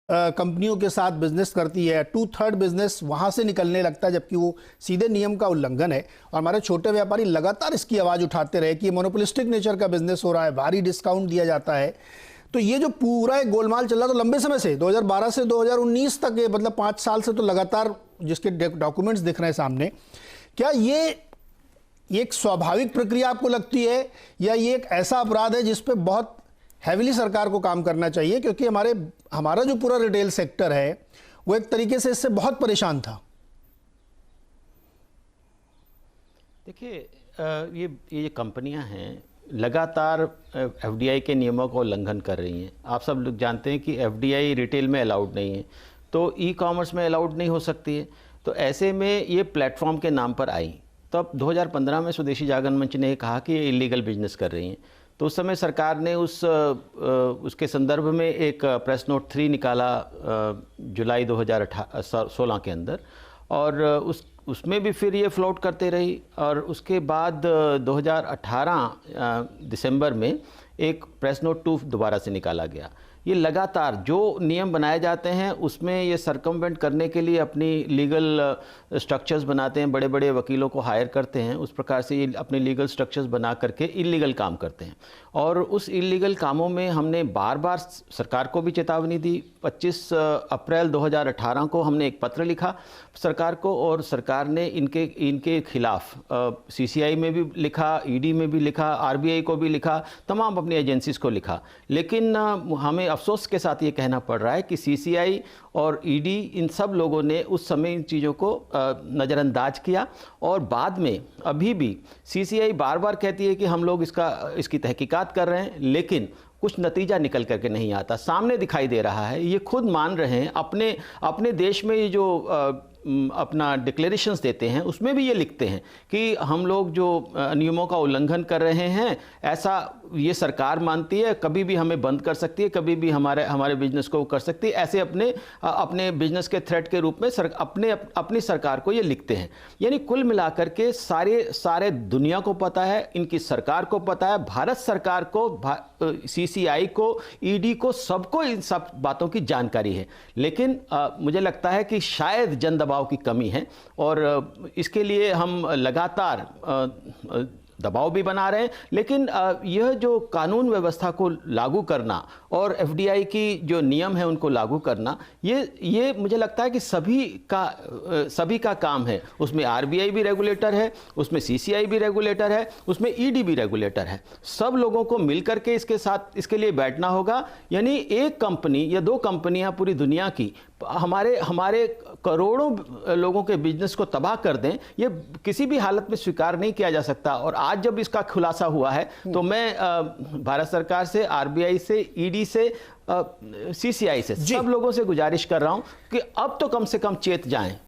कंपनियों के साथ बिजनेस करती है, 2/3 बिजनेस वहां से निकलने लगता है, जबकि वो सीधे नियम का उल्लंघन है। और हमारे छोटे व्यापारी लगातार इसकी आवाज उठाते रहे कि ये मोनोपोलिस्टिक नेचर का बिजनेस हो रहा है, भारी डिस्काउंट दिया जाता है। तो ये जो पूरा एक गोलमाल चल रहा, तो लंबे समय से 2012 से 2019 तक, ये मतलब 5 साल से तो लगातार जिसके डॉक्यूमेंट्स दिख रहे हैं सामने, क्या ये एक स्वाभाविक प्रक्रिया आपको लगती है, या ये एक ऐसा अपराध है जिस पे बहुत हैविली सरकार को काम करना चाहिए? क्योंकि हमारा जो पूरा रिटेल सेक्टर है वो एक तरीके से इससे बहुत परेशान था। देखिए, ये कंपनियां हैं लगातार एफडीआई के नियमों का उल्लंघन कर रही हैं। आप सब लोग जानते हैं कि एफडीआई रिटेल में अलाउड नहीं है, तो ई कॉमर्स में अलाउड नहीं हो सकती है। तो ऐसे में ये प्लेटफॉर्म के नाम पर आई। तो अब 2015 में स्वदेशी जागरण मंच ने कहा कि ये इलीगल बिजनेस कर रही हैं। तो उस समय सरकार ने उसके संदर्भ में एक प्रेस नोट 3 निकाला जुलाई 2016 के अंदर, और उसमें भी फिर ये फ्लोट करते रही। और उसके बाद 2018 दिसंबर में एक प्रेस नोट 2 दोबारा से निकाला गया। ये लगातार जो नियम बनाए जाते हैं उसमें ये सरकमवेंट करने के लिए अपनी लीगल स्ट्रक्चर्स बनाते हैं, बड़े बड़े वकीलों को हायर करते हैं, उस प्रकार से ये अपने लीगल स्ट्रक्चर्स बना करके इलीगल काम करते हैं। और उस इलीगल कामों में हमने बार बार सरकार को भी चेतावनी दी। 25 अप्रैल 2018 को हमने एक पत्र लिखा सरकार को, और सरकार ने इनके खिलाफ सीसीआई में भी लिखा, ईडी में भी लिखा, आरबीआई को भी लिखा, तमाम अपनी एजेंसीज को लिखा। लेकिन हमें अफसोस के साथ ये कहना पड़ रहा है कि सीसीआई और ईडी, इन सब लोगों ने उस समय इन चीज़ों को नज़रअंदाज किया। और बाद में अभी भी सीसीआई बार बार कहती है कि हम लोग इसकी तहकीकात कर रहे हैं, लेकिन कुछ नतीजा निकल करके नहीं आता। सामने दिखाई दे रहा है, ये खुद मान रहे हैं। अपने देश में ये जो अपना डिक्लेरेशंस देते हैं उसमें भी ये लिखते हैं कि हम लोग जो नियमों का उल्लंघन कर रहे हैं, ऐसा ये सरकार मानती है, कभी भी हमें बंद कर सकती है, कभी भी हमारे बिजनेस को कर सकती है। ऐसे अपने बिजनेस के थ्रेट के रूप में अपनी सरकार को ये लिखते हैं। यानी कुल मिलाकर के सारे दुनिया को पता है, इनकी सरकार को पता है, भारत सरकार को, सीसीआई को, ईडी को, सबको इन सब बातों की जानकारी है। लेकिन मुझे लगता है कि शायद जन दबाव की कमी है, और इसके लिए हम लगातार दबाव भी बना रहे हैं। लेकिन यह जो कानून व्यवस्था को लागू करना और एफडीआई की जो नियम है उनको लागू करना, ये मुझे लगता है कि सभी का काम है। उसमें आरबीआई भी रेगुलेटर है, उसमें सीसीआई भी रेगुलेटर है, उसमें ईडी भी रेगुलेटर है। सब लोगों को मिलकर के इसके लिए बैठना होगा। यानी एक कंपनी या 2 कंपनियां पूरी दुनिया की हमारे करोड़ों लोगों के बिजनेस को तबाह कर दें, ये किसी भी हालत में स्वीकार नहीं किया जा सकता। और आज जब इसका खुलासा हुआ है, तो मैं भारत सरकार से, आरबीआई से, ईडी से, सीसीआई से, सब लोगों से गुजारिश कर रहा हूं कि अब तो कम से कम चेत जाएं।